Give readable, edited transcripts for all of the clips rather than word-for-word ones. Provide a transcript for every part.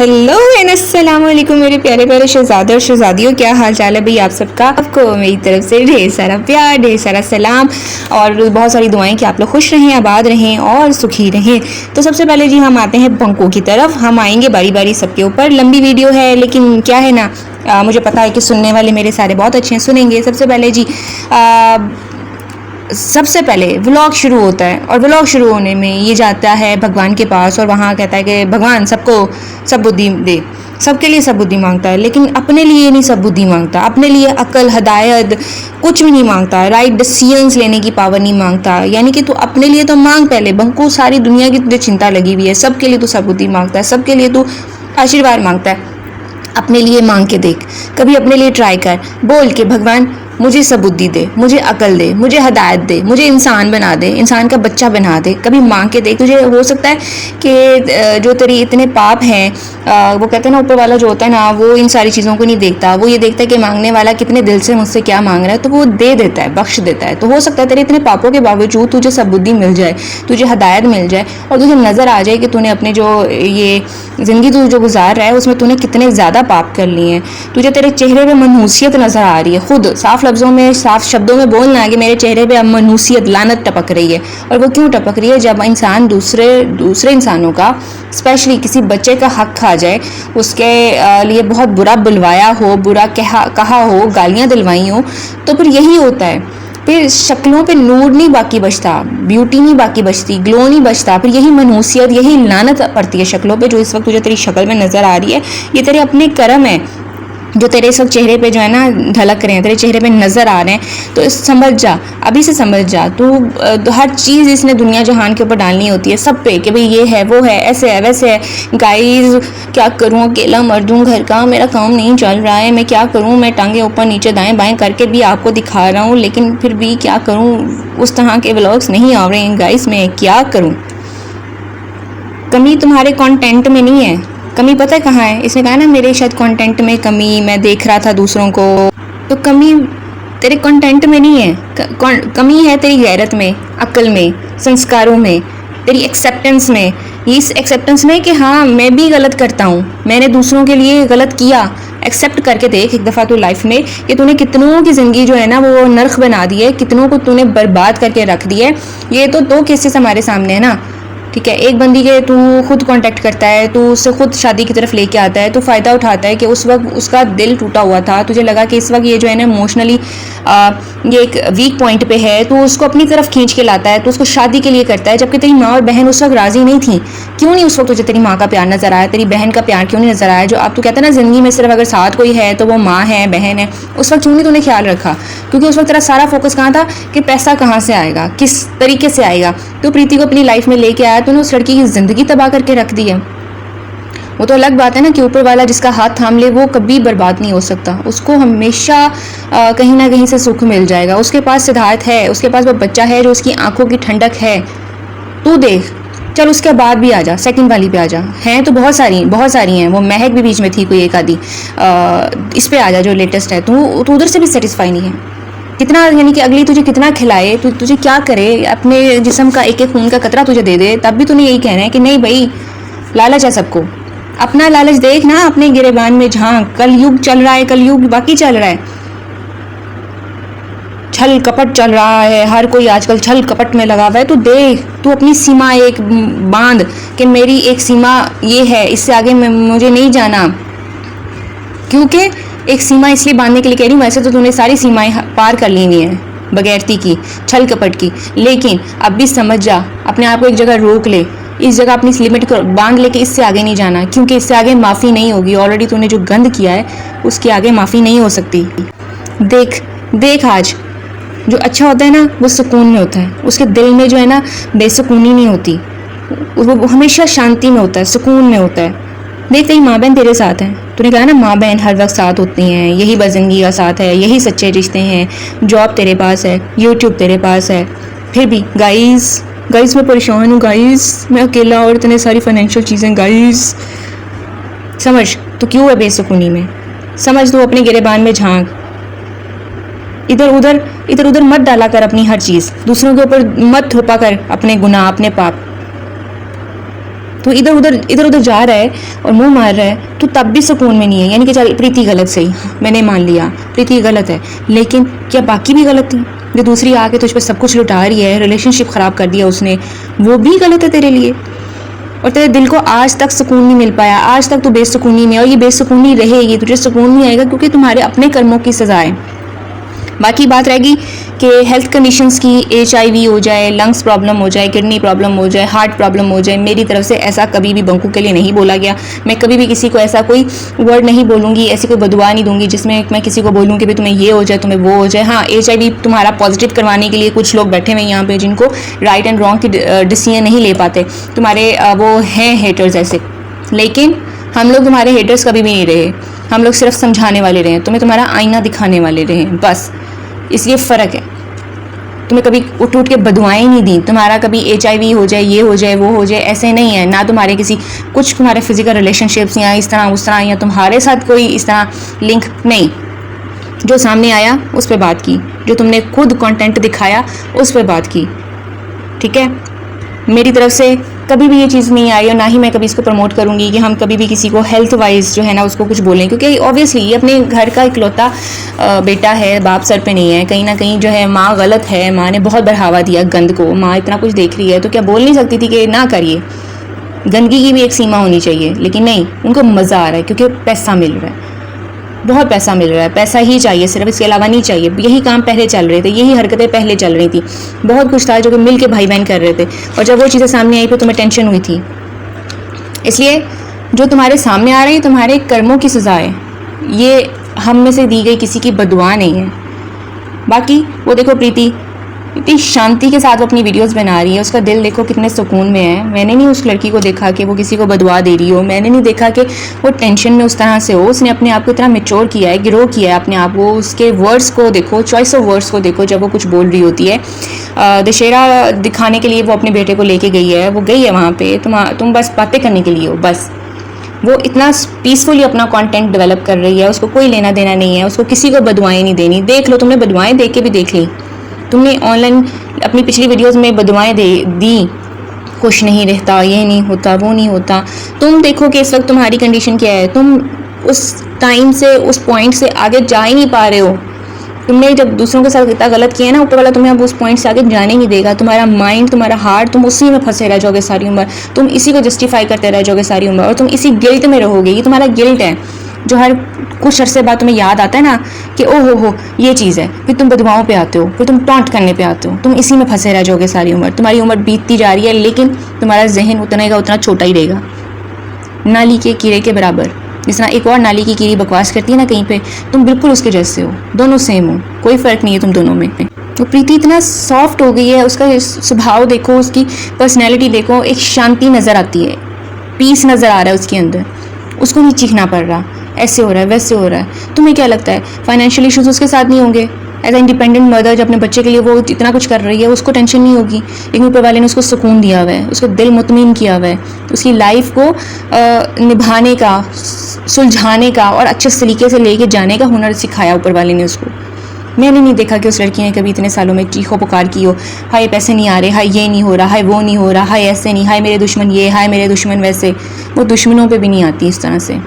Hello and अस्सलाम वालेकुम मेरे प्यारे प्यारे शहजादे और शहजादियों, क्या हाल चाल है भाई आप सबका। आपको मेरी तरफ से ढेर सारा प्यार, ढेर सारा सलाम और बहुत सारी दुआएं कि आप लोग खुश रहें, आबाद रहें और सुखी रहें। तो सबसे पहले जी हम आते हैं बंकों की तरफ। हम आएंगे बारी बारी सबके ऊपर। लंबी वीडियो है लेकिन क्या है ना, मुझे पता है कि सुनने वाले मेरे सारे बहुत अच्छे हैं, सुनेंगे। सबसे पहले जी सबसे पहले व्लॉग शुरू होता है और व्लॉग शुरू होने में ये जाता है भगवान के पास और वहाँ कहता है कि भगवान सबको सब बुद्धि दे, सबके लिए सब बुद्धि मांगता है लेकिन अपने लिए नहीं सब बुद्धि मांगता, अपने लिए अकल हदायत कुछ भी नहीं मांगता, राइट डिसीजंस लेने की पावर नहीं मांगता। यानी कि तू अपने लिए तो मांग पहले, बंकू सारी दुनिया की तुझे चिंता लगी हुई है, सबके लिए तू सब बुद्धि मांगता है, सबके लिए तू आशीर्वाद मांगता है, अपने लिए मांग के देख, कभी अपने लिए ट्राई कर, बोल के भगवान मुझे सब बुद्धि दे, मुझे अकल दे, मुझे हदायत दे, मुझे इंसान बना दे, इंसान का बच्चा बना दे। कभी मांग के देख, तुझे हो सकता है कि जो तेरी इतने पाप हैं, वो कहते हैं ना ऊपर वाला जो होता है ना, वो इन सारी चीज़ों को नहीं देखता, वो ये देखता है कि मांगने वाला कितने दिल से मुझसे क्या मांग रहा है, तो वो दे देता है, बख्श देता है। तो हो सकता है तेरे इतने पापों के बावजूद तुझे सब बुद्धि मिल जाए, तुझे हदायत मिल जाए और तुझे नज़र आ जाए कि तूने अपने जो ये ज़िंदगी तू जो गुजार रहा है उसमें तूने कितने ज़्यादा पाप कर लिए हैं। तुझे तेरे चेहरे पे मनहूसियत नज़र आ रही है, खुद साफ लफ्ज़ों में, साफ शब्दों में बोलना है कि मेरे चेहरे पे अब मनहूसियत, लानत टपक रही है। और वो क्यों टपक रही है? जब इंसान दूसरे इंसानों का, स्पेशली किसी बच्चे का हक खा जाए, उसके लिए बहुत बुरा बुलवाया हो, बुरा कहा हो, गालियाँ दिलवाई हो, तो फिर यही होता है। फिर शक्लों पे नूर नहीं बाकी बचता, ब्यूटी नहीं बाकी बचती, ग्लो नहीं बचता, फिर यही मनहूसियत, यही लानत पड़ती है शक्लों पे। जो इस वक्त तुझे तेरी शक्ल में नज़र आ रही है, ये तेरे अपने कर्म है जो तेरे इस वक्त चेहरे पे जो है ना ढलक रहे हैं, तेरे चेहरे पे नज़र आ रहे हैं। तो समझ जा, अभी से समझ जा। तू हर चीज़ इसने दुनिया जहान के ऊपर डालनी होती है सब पे कि भाई ये है, वो है, ऐसे है, वैसे है। गाइस क्या करूँ, अकेला मर्द हूँ, घर का मेरा काम नहीं चल रहा है, मैं क्या करूँ, मैं टांगे ऊपर नीचे दाएं बाएं करके भी आपको दिखा रहा हूँ लेकिन फिर भी क्या करूँ, उस तरह के व्लॉग्स नहीं आ रहे हैं गाइस, मैं क्या करूँ। कमी तुम्हारे कंटेंट में नहीं है, कमी पता है कहाँ है? इसने कहा ना मेरे शायद कंटेंट में कमी, मैं देख रहा था दूसरों को, तो कमी तेरे कंटेंट में नहीं है, कमी है तेरी गैरत में, अक्ल में, संस्कारों में, तेरी एक्सेप्टेंस में। इस एक्सेप्टेंस में कि हाँ मैं भी गलत करता हूँ, मैंने दूसरों के लिए गलत किया। एक्सेप्ट करके देख एक दफ़ा तो लाइफ में कि तूने कितनों की ज़िंदगी जो है ना वो नर्क बना दी है, कितनों को तूने बर्बाद करके रख दी है। ये तो दो केसेस हमारे सामने है ना, ठीक है। एक बंदी के तू खुद कांटेक्ट करता है, तू उससे खुद शादी की तरफ लेके आता है, तो फ़ायदा उठाता है कि उस वक्त उसका दिल टूटा हुआ था, तुझे लगा कि इस वक्त ये जो है ना इमोशनली ये एक वीक पॉइंट पे है, तो उसको अपनी तरफ खींच के लाता है, तो उसको शादी के लिए करता है। जबकि तेरी माँ और बहन उस वक्त राज़ी नहीं थी। क्यों नहीं उस वक्त तुझे तेरी माँ का प्यार नज़र आया, तेरी बहन का प्यार क्यों नहीं नज़र आया? जो आप तो कहते हैं ना ज़िंदगी में सिर्फ अगर साथ कोई है तो वो माँ है, बहन है, उस वक्त क्यों नहीं तूने ख्याल रखा? क्योंकि उस वक्त तेरा सारा फोकस कहाँ था कि पैसा कहाँ से आएगा, किस तरीके से आएगा। तो प्रीति को अपनी लाइफ में लेके आया, तूने उस लड़की की ज़िंदगी तबाह करके रख दी है। वो तो अलग बात है ना कि ऊपर वाला जिसका हाथ थाम ले वो कभी बर्बाद नहीं हो सकता, उसको हमेशा कहीं ना कहीं से सुख मिल जाएगा। उसके पास सिद्धार्थ है, उसके पास वो बच्चा है जो उसकी आंखों की ठंडक है। तू देख, चल उसके बाद भी आ जा, सेकंड वाली पे आ जा, हैं तो बहुत सारी हैं। वो महक भी बीच में थी कोई एक आधी, इस पे आ जा जो लेटेस्ट है। तू उधर से भी सेटिस्फाई नहीं है। कितना, यानी कि अगली तुझे कितना खिलाए, तुझे क्या करे, अपने जिस्म का एक एक खून का कतरा तुझे दे दे, तब भी तूने यही कहना है कि नहीं भाई लालच है सबको। अपना लालच देख ना, अपने गिरेबान में झांक। कलयुग चल रहा है, कलयुग बाकी चल रहा है, छल कपट चल रहा है, हर कोई आजकल छल कपट में लगा हुआ है। तो देख, तू अपनी सीमा एक बांध कि मेरी एक सीमा ये है, इससे आगे मुझे नहीं जाना। क्योंकि एक सीमा इसलिए बांधने के लिए कह रही हूँ, वैसे तो तूने सारी सीमाएं पार कर ली हुई हैं बगैरती की, छल कपट की, लेकिन अब भी समझ जा, अपने आप को एक जगह रोक ले, इस जगह अपनी लिमिट को बांध ले कि इससे आगे नहीं जाना, क्योंकि इससे आगे माफ़ी नहीं होगी। ऑलरेडी तूने जो गंद किया है उसके आगे माफ़ी नहीं हो सकती। देख आज जो अच्छा होता है ना वो सुकून में होता है, उसके दिल में जो है ना बेसुकूनी नहीं होती, वो हमेशा शांति में होता है, सुकून में होता है। देख तेरी माँ बहन तेरे साथ हैं, तूने कहा ना माँ बहन हर वक्त साथ होती हैं, यही बस ज़िंदगी का साथ है, यही सच्चे रिश्ते हैं। जॉब तेरे पास है, यूट्यूब तेरे पास है, फिर भी गाइस मैं परेशान हूँ गाइस, मैं अकेला और इतने सारी फाइनेंशियल चीज़ें। गाइस समझ तो क्यों है बेसुकूनी में, समझ तो अपने गिरेबान में झांक। इधर उधर मत डाला कर अपनी हर चीज़, दूसरों के ऊपर मत थोपा कर अपने गुनाह, अपने पाप। तो इधर उधर जा रहा है और मुंह मार रहा है, तो तब भी सुकून में नहीं है। यानी कि चल प्रीति गलत, सही मैंने मान लिया प्रीति गलत है, लेकिन क्या बाकी भी गलत थी? जो दूसरी आके तुझ पर सब कुछ लुटा रही है, रिलेशनशिप ख़राब कर दिया उसने, वो भी गलत है तेरे लिए। और तेरे दिल को आज तक सुकून नहीं मिल पाया, आज तक तू बेसुकूनी में, और ये बेसुकूनी रहेगी, तुझे सुकून नहीं आएगा क्योंकि तुम्हारे अपने कर्मों की सज़ा है। बाकी बात रहेगी कि हेल्थ कंडीशंस की, HIV हो जाए, लंग्स प्रॉब्लम हो जाए, किडनी प्रॉब्लम हो जाए, हार्ट प्रॉब्लम हो जाए, मेरी तरफ से ऐसा कभी भी बंकू के लिए नहीं बोला गया। मैं कभी भी किसी को ऐसा कोई वर्ड नहीं बोलूँगी, ऐसी कोई बदुआ नहीं दूंगी जिसमें मैं किसी को बोलूँ कि भाई तुम्हें ये हो जाए, तुम्हें वो हो जाए। हाँ, HIV तुम्हारा पॉजिटिव करवाने के लिए कुछ लोग बैठे हुए यहाँ पे जिनको राइट एंड रॉन्ग की डिसीजन नहीं ले पाते, तुम्हारे वो हैं हेटर्स ऐसे। लेकिन हम लोग तुम्हारे हेटर्स कभी भी नहीं रहे, हम लोग सिर्फ समझाने वाले रहे, तुम्हें तुम्हारा आईना दिखाने वाले रहे, बस इसलिए फ़र्क है। तुम्हें कभी उठ के बदुआएं नहीं दी, तुम्हारा कभी HIV हो जाए, ये हो जाए, वो हो जाए, ऐसे नहीं है ना। तुम्हारे किसी कुछ तुम्हारे फिजिकल रिलेशनशिप्स या इस तरह उस तरह, या तुम्हारे साथ कोई इस तरह लिंक नहीं। जो सामने आया उस पर बात की, जो तुमने खुद कंटेंट दिखाया उस पर बात की, ठीक है। मेरी तरफ से कभी भी ये चीज़ नहीं आई और ना ही मैं कभी इसको प्रमोट करूँगी कि हम कभी भी किसी को हेल्थ वाइज जो है ना उसको कुछ बोलें, क्योंकि ऑब्वियसली ये अपने घर का इकलौता बेटा है, बाप सर पे नहीं है। कहीं ना कहीं जो है माँ गलत है, माँ ने बहुत बढ़ावा दिया गंद को, माँ इतना कुछ देख रही है तो क्या बोल नहीं सकती थी कि ना करिए, गंदगी की भी एक सीमा होनी चाहिए। लेकिन नहीं, उनको मज़ा आ रहा है क्योंकि पैसा मिल रहा है, बहुत पैसा मिल रहा है, पैसा ही चाहिए सिर्फ, इसके अलावा नहीं चाहिए। यही काम पहले चल रहे थे, यही हरकतें पहले चल रही थी, बहुत कुछ था जो कि मिल के भाई बहन कर रहे थे। और जब वो चीज़ें सामने आई फिर तुम्हें टेंशन हुई थी। इसलिए जो तुम्हारे सामने आ रही है तुम्हारे कर्मों की सज़ा है, ये हम में से दी गई किसी की बदुआ नहीं है। बाकी वो देखो प्रीति इतनी शांति के साथ वो अपनी वीडियोस बना रही है, उसका दिल देखो कितने सुकून में है। मैंने नहीं उस लड़की को देखा कि वो किसी को बदुआ दे रही हो, मैंने नहीं देखा कि वो टेंशन में उस तरह से हो। उसने अपने आप को इतना मैच्योर किया है, ग्रो किया है अपने आप को। उसके वर्ड्स को देखो, चॉइस ऑफ वर्ड्स को देखो जब वो कुछ बोल रही होती है। दशहरा दिखाने के लिए वो अपने बेटे को लेके गई है, वो गई है वहाँ पे, तुम बस बातें करने के लिए हो, बस। वो इतना पीसफुली अपना कंटेंट डेवलप कर रही है, उसको कोई लेना देना नहीं है, उसको किसी को बदुआएं नहीं देनी। देख लो, तुमने बदुआएं देख के भी देख ली, तुमने ऑनलाइन अपनी पिछली वीडियोस में बदुआएं दी, खुश नहीं रहता, ये नहीं होता, वो नहीं होता। तुम देखो कि इस वक्त तुम्हारी कंडीशन क्या है, तुम उस टाइम से, उस पॉइंट से आगे जा ही नहीं पा रहे हो। तुमने जब दूसरों के साथ इतना गलत किया ना, ऊपर वाला तुम्हें अब उस पॉइंट से आगे जाने नहीं देगा। तुम्हारा माइंड, तुम्हारा हार्ट, तुम उसी में फंसे रह जाओगे सारी उम्र, तुम इसी को जस्टिफाई करते रह जाओगे सारी उम्र, और तुम इसी गिल्ट में रहोगे। ये तुम्हारा गिल्ट है जो हर कुछ अरसे बाद तुम्हें याद आता है ना कि ओ हो ये चीज़ है, फिर तुम बदुआओं पे आते हो, फिर तुम टॉन्ट करने पे आते हो, तुम इसी में फंसे रह जाओगे सारी उम्र। तुम्हारी उम्र बीतती जा रही है लेकिन तुम्हारा जहन उतना का उतना छोटा ही रहेगा, नाली के कीड़े के बराबर। जिस तरह एक और नाली की कीड़ी बकवास करती है ना कहीं पे, तुम बिल्कुल उसके जैसे हो, दोनों सेम हो, कोई फ़र्क नहीं है तुम दोनों में। तो प्रीति इतना सॉफ्ट हो गई है, उसका स्वभाव देखो, उसकी पर्सनैलिटी देखो, एक शांति नज़र आती है, पीस नज़र आ रहा है उसके अंदर, उसको नहीं चीखना पड़ रहा, ऐसे हो रहा है वैसे हो रहा है। तुम्हें क्या लगता है फाइनेंशियल इश्यूज उसके साथ नहीं होंगे? एज ए इंडिपेंडेंट मदर जब अपने बच्चे के लिए वो इतना कुछ कर रही है, उसको टेंशन नहीं होगी। लेकिन ऊपर वाले ने उसको सुकून दिया हुआ है, उसको दिल मुतमिन किया हुआ है, उसकी लाइफ को निभाने का, सुलझाने का और अच्छे तरीके से लेके जाने का हुनर सिखाया ऊपर वाले ने उसको। मैंने नहीं देखा कि उस लड़की ने कभी इतने सालों में चीखो पुकार की हो, हाय पैसे नहीं आ रहे, हाय ये नहीं हो रहा, हाय वो नहीं हो रहा, हाय ऐसे नहीं, हाय मेरे दुश्मन ये, हाय मेरे दुश्मन वैसे। वो दुश्मनों पे भी नहीं आती इस तरह से।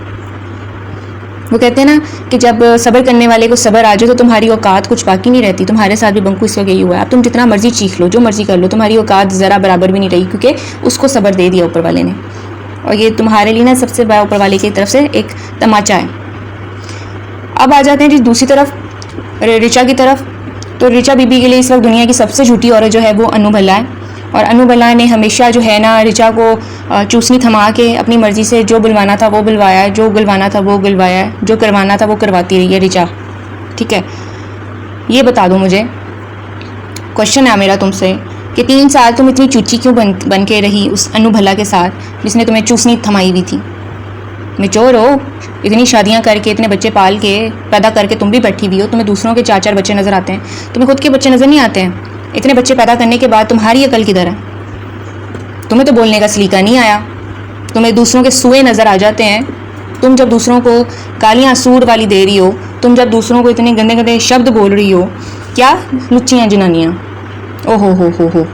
वो कहते हैं ना कि जब सब्र करने वाले को सब्र आ जाए तो तुम्हारी औकात कुछ बाकी नहीं रहती। तुम्हारे साथ भी बंकू इस वक्त यही हुआ है। अब तुम जितना मर्जी चीख लो, जो मर्जी कर लो, तुम्हारी औकात ज़रा बराबर भी नहीं रही, क्योंकि उसको सब्र दे दिया ऊपर वाले ने। और ये तुम्हारे लिए ना सबसे बड़ा ऊपर वाले की तरफ से एक तमाचा है। अब आ जाते हैं जी दूसरी तरफ, ऋचा की तरफ। तो ऋचा बीबी के लिए इस वक्त दुनिया की सबसे झूठी औरत जो है वो अनु भल्ला है। और अनु भल्ला ने हमेशा जो है ना ऋचा को चूसनी थमा के अपनी मर्जी से जो बुलवाना था वो बुलवाया है, जो बुलवाना था वो बुलवाया है, जो करवाना था वो करवाती रही है ऋचा। ठीक है, ये बता दो मुझे, क्वेश्चन है मेरा तुमसे कि 3 साल तुम इतनी चूची क्यों बन के रही उस अनु भल्ला के साथ जिसने तुम्हें चूसनी थमाई हुई थी? मेच्योर हो, इतनी शादियां करके, इतने बच्चे पाल के पैदा करके तुम भी बैठी हुई हो, तुम्हें दूसरों के 4-4 बच्चे नज़र आते हैं, तुम्हें खुद के बच्चे नज़र नहीं आते हैं। इतने बच्चे पैदा करने के बाद तुम्हारी अकल किधर है? तुम्हें तो बोलने का सलीका नहीं आया, तुम्हें दूसरों के सूए नज़र आ जाते हैं। तुम जब दूसरों को गालियाँ सूर वाली दे रही हो, तुम जब दूसरों को इतने गंदे गंदे शब्द बोल रही हो, क्या लुच्चियाँ जनानियाँ, ओ हो।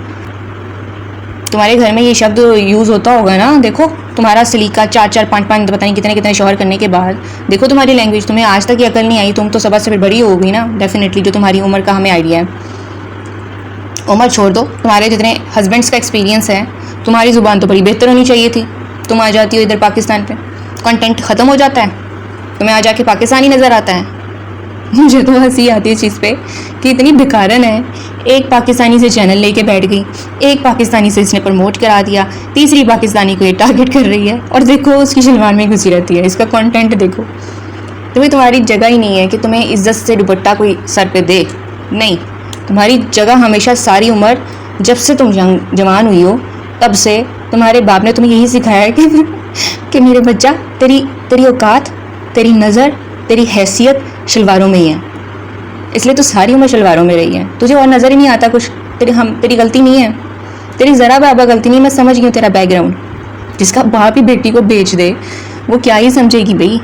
तुम्हारे घर में ये शब्द यूज़ होता होगा ना। देखो तुम्हारा सलीका 4-4 5-5 पता नहीं कितने कितने शौहर करने के बाद, देखो तुम्हारी लैंग्वेज, तुम्हें आज तक ये अकल नहीं आई। तुम तो सबसे फिर बड़ी होगी ना डेफिनेटली, जो तुम्हारी उम्र का हमें आइडिया है। उम्र छोड़ दो, तुम्हारे जितने हस्बैंड्स का एक्सपीरियंस है, तुम्हारी ज़ुबान तो बड़ी बेहतर होनी चाहिए थी। तुम आ जाती हो इधर पाकिस्तान पे, कंटेंट ख़त्म हो जाता है, तुम्हें आ जाके पाकिस्तानी नज़र आता है। मुझे तो हंसी आती है इस चीज़ पे कि इतनी बेकारन है। एक पाकिस्तानी से चैनल लेके बैठ गई, एक पाकिस्तानी से इसने प्रमोट करा दिया, तीसरी पाकिस्तानी को ये टारगेट कर रही है, और देखो उसकी शलवार में घुसी रहती है। इसका कंटेंट देखो। तुम्हारी जगह ही नहीं है कि तुम्हें इज्जत से दुपट्टा कोई सर पे दे। नहीं, तुम्हारी जगह हमेशा सारी उम्र, जब से तुम जवान हुई हो तब से तुम्हारे बाप ने तुम्हें यही सिखाया है कि मेरे बच्चा, तेरी औकात, तेरी नज़र, तेरी हैसियत शलवारों में ही है। इसलिए तो सारी उम्र शलवारों में रही है। तुझे और नज़र ही नहीं आता कुछ। तेरी गलती नहीं है, तेरी ज़रा बाबा गलती नहीं। मैं समझ गई हूँ तेरा बैकग्राउंड। जिसका बाप ही बेटी को बेच दे वो क्या ही समझेगी भाई।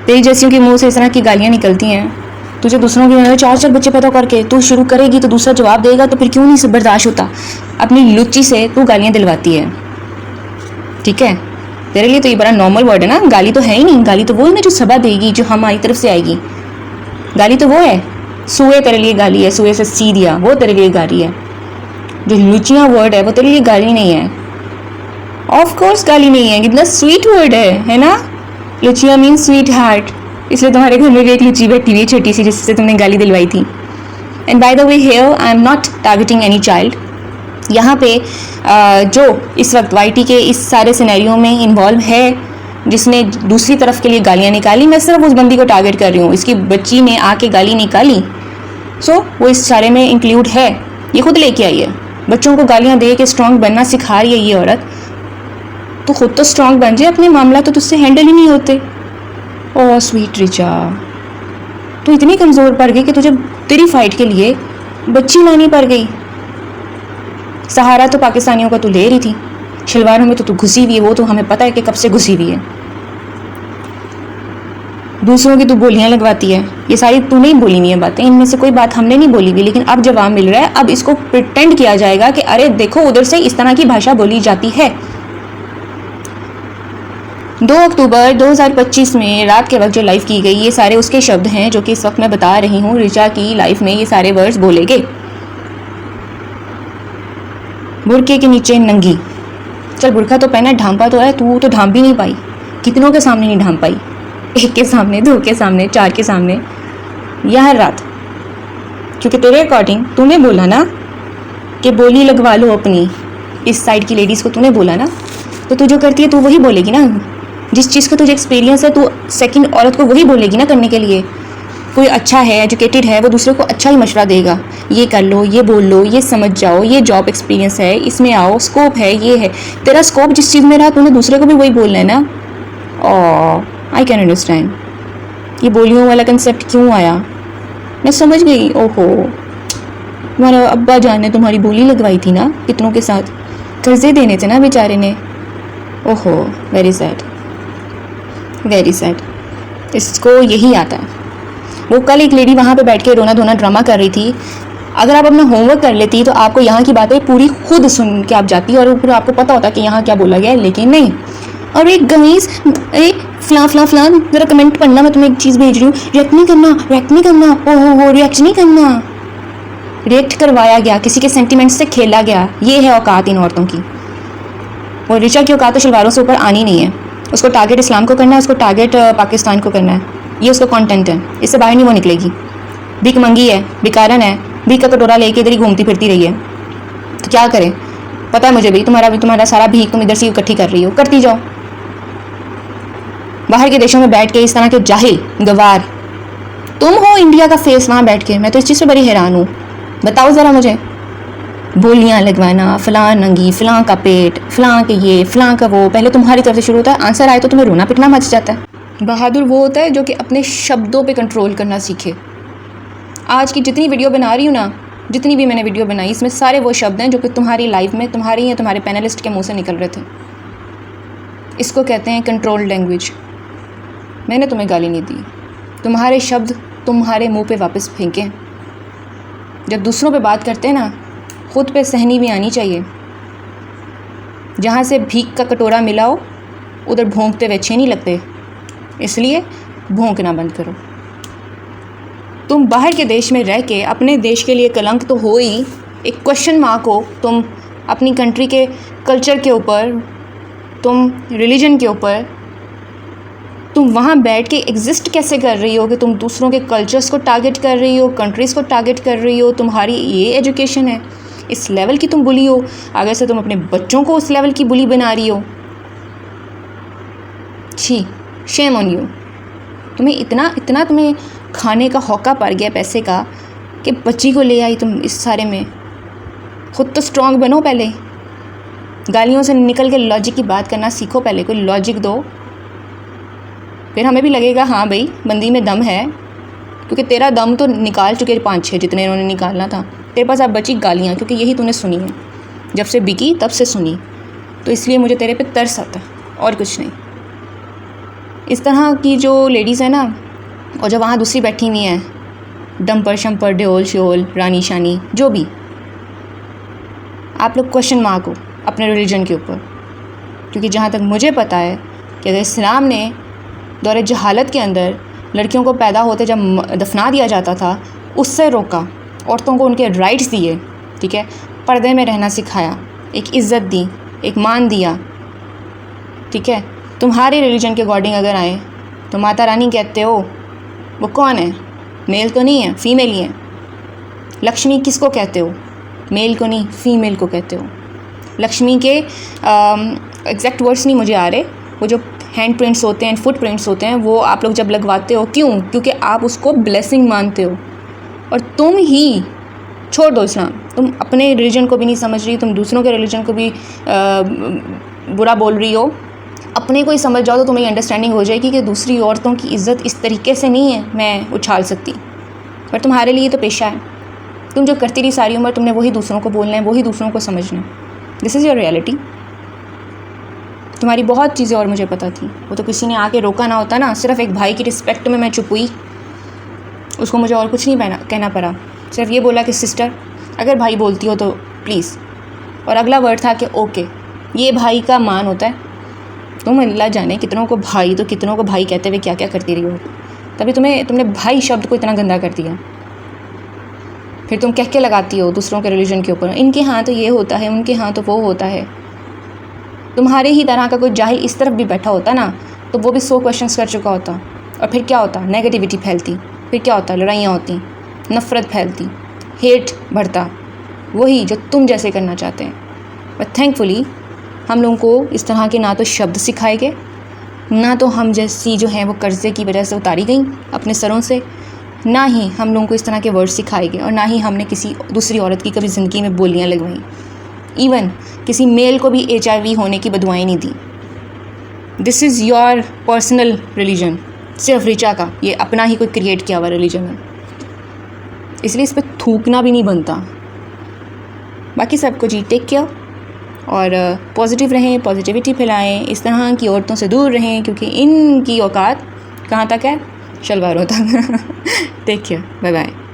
तेरी जैसियों के मुंह से इस तरह की गालियाँ निकलती हैं। तुझे दूसरों के 4-4 बच्चे पैदा करके तू शुरू करेगी तो दूसरा जवाब देगा, तो फिर क्यों नहीं बर्दाश्त होता। अपनी लुच्ची से तू गालियाँ दिलवाती है, ठीक है। तेरे लिए तो ये बड़ा नॉर्मल वर्ड है ना। गाली तो है ही नहीं। गाली तो वो है ना जो सबा देगी, जो हमारी तरफ से आएगी। गाली तो वो है। सुए तेरे लिए गाली है, सुए से सी दिया, वो तेरे लिए गाली है। जो लुचियाँ वर्ड है वो तेरे लिए गाली नहीं है। ऑफ कोर्स गाली नहीं है, कितना स्वीट वर्ड है ना। लुचिया मीन स्वीट हार्ट। इसलिए तुम्हारे घर में भी एक लुची बैठी हुई छोटी सी जिससे तुमने गाली दिलवाई थी। And by the way here I am not targeting any child. यहाँ पे जो इस वक्त वाईटी के इस सारे सिनेरियो में इन्वॉल्व है, जिसने दूसरी तरफ के लिए गालियाँ निकाली, मैं सिर्फ उस बंदी को टारगेट कर रही हूँ। इसकी बच्ची ने आके गाली निकाली, सो वो इस सारे में इंक्लूड है। ये खुद लेके आई है, बच्चों को गालियाँ दे के स्ट्रॉन्ग बनना सिखा रही है ये औरत। तो खुद तो स्ट्रॉन्ग बन जाए, अपने मामला तो तुझसे हैंडल ही नहीं होते। ओह स्वीट रिचा, तो इतनी कमज़ोर पड़ गई कि तुझे तेरी फाइट के लिए बच्ची लानी पड़ गई। सहारा तो पाकिस्तानियों का तू ले रही थी, शलवारों में तो तू घुसी हुई है, वो तो हमें पता है कि कब से घुसी हुई है। दूसरों की तू बोलियां लगवाती है। ये सारी तूने ही बोली हुई है बातें, इनमें से कोई बात हमने नहीं बोली हुई, लेकिन अब जवाब मिल रहा है। अब इसको प्रिटेंड किया जाएगा कि अरे देखो उधर से इस तरह की भाषा बोली जाती है। 2 अक्टूबर 2025 में रात के वक्त जो लाइव की गई, ये सारे उसके शब्द हैं जो कि इस वक्त मैं बता रही हूँ। रिचा की लाइफ में ये सारे वर्ड्स बोले गए। बुरके के नीचे नंगी। चल बुरका तो पहना, ढांपा तो है, तू तो ढांप भी नहीं पाई। कितनों के सामने नहीं ढांप पाई, 1 के सामने, 2 के सामने, 4 के सामने, या हर रात। क्योंकि तेरे अकॉर्डिंग तूने बोला ना कि बोली लगवा लो अपनी, इस साइड की लेडीज़ को तूने बोला ना, तो तू जो करती है तू वही बोलेगी ना। जिस चीज़ का तुझे एक्सपीरियंस है तू सेकंड औरत को वही बोलेगी ना करने के लिए। कोई अच्छा है, एजुकेटेड है, वो दूसरे को अच्छा ही मशवरा देगा। ये कर लो, ये बोल लो, ये समझ जाओ, ये जॉब एक्सपीरियंस है, इसमें आओ, स्कोप है, ये है। तेरा स्कोप जिस चीज़ में रहा तूने दूसरे को भी वही बोलना है ना। आई कैन अंडरस्टैंड ये बोलियों वाला कंसेप्ट क्यों आया, मैं समझ गई। ओहो, तुम्हारा अब्बा जान ने तुम्हारी बोली लगवाई थी ना कितनों के साथ, कर्जे देने थे ना बेचारे ने। ओहो, वेरी सैड, वेरी सैड। इसको यही आता है। वो कल एक लेडी वहाँ पे बैठ के रोना धोना ड्रामा कर रही थी। अगर आप अपना होमवर्क कर लेती तो आपको यहाँ की बातें पूरी खुद सुन के आप जाती और पूरा आपको पता होता कि यहाँ क्या बोला गया है, लेकिन नहीं। और एक गमीज, एक फला फला फला, ज़रा कमेंट पढ़ना, मैं तुम्हें एक चीज़ भेज रही हूँ, रिएक्ट नहीं करना, रिएक्ट नहीं करना, ओहो रिएक्ट नहीं करना। रिएक्ट करवाया गया, किसी के सेंटिमेंट से खेला गया। ये है औकात इन औरतों की। और रिचा की औकात तो शलवारों से ऊपर आनी नहीं है। उसको टारगेट इस्लाम को करना है, उसको टारगेट पाकिस्तान को करना है। ये उसका कंटेंट है, इससे बाहर नहीं वो निकलेगी। भीख मंगी है, भिकारन है, भीख का कटोरा लेके इधर ही घूमती फिरती रही है। तो क्या करें, पता है मुझे भी, तुम्हारा सारा भीख तुम इधर से इकट्ठी कर रही हो, करती जाओ। बाहर के देशों में बैठ के इस तरह के जाहिल गवार तुम हो, इंडिया का फेस वहाँ बैठ के। मैं तो इस चीज़ से बड़ी हैरान हूँ। बताओ ज़रा मुझे, बोलियाँ लगवाना, फलां नंगी, फलां का पेट, फलां के ये, फलां का वो, पहले तुम्हारी तरफ से शुरू होता है। आंसर आए तो तुम्हें रोना पिटना मच जाता है। बहादुर वो होता है जो कि अपने शब्दों पे कंट्रोल करना सीखे। आज की जितनी वीडियो बना रही हूँ ना, जितनी भी मैंने वीडियो बनाई, इसमें सारे वो शब्द हैं जो कि तुम्हारी लाइफ में तुम्हारी या तुम्हारे पैनलिस्ट के मुंह से निकल रहे थे। इसको कहते हैं कंट्रोल लैंग्वेज। मैंने तुम्हें गाली नहीं दी, तुम्हारे शब्द तुम्हारे मुंह पे वापस फेंकें। जब दूसरों पे बात करते हैं ना, ख़ुद पे सहनी भी आनी चाहिए। जहाँ से भीख का कटोरा मिला हो उधर भौंकते हुए अच्छे नहीं लगते, इसलिए भौंकना बंद करो। तुम बाहर के देश में रह के अपने देश के लिए कलंक तो हो ही, एक क्वेश्चन मार्क हो तुम अपनी कंट्री के कल्चर के ऊपर, तुम रिलीजन के ऊपर। तुम वहाँ बैठ के एग्जिस्ट कैसे कर रही हो कि तुम दूसरों के कल्चर्स को टारगेट कर रही हो, कंट्रीज़ को टारगेट कर रही हो। तुम्हारी ये एजुकेशन है, इस लेवल की तुम बुली हो, आगे से तुम अपने बच्चों को उस लेवल की बुली बना रही हो। छी, शेम ऑन यू। तुम्हें इतना तुम्हें खाने का हौका पड़ गया पैसे का कि बच्ची को ले आई तुम इस सारे में। खुद तो स्ट्रांग बनो पहले, गालियों से निकल के लॉजिक की बात करना सीखो। पहले कोई लॉजिक दो, फिर हमें भी लगेगा हाँ भाई बंदी में दम है, क्योंकि तेरा दम तो निकाल चुके 5-6 जितने इन्होंने निकालना था। तेरे पास अब बची गालियाँ, क्योंकि यही तूने सुनी है, जब से बिकी तब से सुनी, तो इसलिए मुझे तेरे पे तरस आता है और कुछ नहीं। इस तरह की जो लेडीज़ है ना, और जो वहाँ दूसरी बैठी हुई हैं, डम्पर शम्पर ढोल शोल रानी शानी जो भी, आप लोग क्वेश्चन मार्क हो अपने रिलीजन के ऊपर। क्योंकि जहाँ तक मुझे पता है कि अगर इस्लाम ने दौरे जहालत के अंदर लड़कियों को पैदा होते जब दफना दिया जाता था, उससे रोका, औरतों को उनके राइट्स दिए, ठीक है, पर्दे में रहना सिखाया, एक इज़्ज़त दी, एक मान दिया, ठीक है। तुम्हारे रिलीजन के अकॉर्डिंग अगर आए तो माता रानी कहते हो, वो कौन है? मेल तो नहीं है, फीमेल ही है। लक्ष्मी किसको कहते हो? मेल को नहीं, फीमेल को कहते हो। लक्ष्मी के एग्जैक्ट वर्ड्स नहीं मुझे आ रहे, वो जो हैंड प्रिंट्स होते हैं, फुट प्रिंट्स होते हैं, वो आप लोग जब लगवाते हो, क्यों? क्योंकि आप उसको ब्लेसिंग मानते हो। और तुम ही छोड़ दो इस्लाम, तुम अपने रिलीजन को भी नहीं समझ रही, तुम दूसरों के रिलीजन को भी बुरा बोल रही हो। अपने को ही समझ जाओ तो तुम्हें अंडरस्टैंडिंग हो जाएगी कि दूसरी औरतों की इज़्ज़त इस तरीके से नहीं है मैं उछाल सकती। पर तुम्हारे लिए तो पेशा है, तुम जो करती रही सारी उम्र, तुमने वही दूसरों को बोलना है, वही दूसरों को समझना है। This is your reality. तुम्हारी बहुत चीज़ें और मुझे पता थी, वो तो किसी ने आके रोका ना होता ना। सिर्फ एक भाई की रिस्पेक्ट में मैं चुप हुई, उसको मुझे और कुछ नहीं कहना पड़ा। सिर्फ ये बोला कि सिस्टर अगर भाई बोलती हो तो प्लीज़, और अगला वर्ड था कि ओके, ये भाई का मान होता है। तुम अल्लाह जाने कितनों को भाई, तो कितनों को भाई कहते हुए क्या क्या करती रही हो, तभी तुमने भाई शब्द को इतना गंदा कर दिया। फिर तुम कह के लगाती हो दूसरों के रिलीजन के ऊपर, इनके यहाँ तो ये होता है, उनके यहाँ तो वो होता है। तुम्हारे ही तरह का कोई जाहिल इस तरफ भी बैठा होता ना, तो वो भी 100 क्वेश्चंस कर चुका होता। और फिर क्या होता? नेगेटिविटी फैलती, फिर क्या होता? लड़ाइयाँ होती, नफ़रत फैलती, हेट बढ़ता, वही जो तुम जैसे करना चाहते हैं। बट थैंकफुली हम लोगों को इस तरह के ना तो शब्द सिखाए गए, ना तो हम जैसी जो हैं वो कर्ज़े की वजह से उतारी गई अपने सरों से, ना ही हम लोगों को इस तरह के वर्ड सिखाए गए, और ना ही हमने किसी दूसरी औरत की कभी ज़िंदगी में बोलियाँ लगवाई। इवन किसी मेल को भी HIV होने की बदुआएँ नहीं दी। This is your personal religion, सिर्फ ऋचा का ये अपना ही कोई क्रिएट किया हुआ रिलीजन है, इसलिए इस पर थूकना भी नहीं बनता। बाकी सबको जी टेक केयर, और पॉजिटिव रहें, पॉजिटिविटी फैलाएं, इस तरह की औरतों से दूर रहें, क्योंकि इनकी औकात कहाँ तक है? शलवारों तक। Take care, bye bye.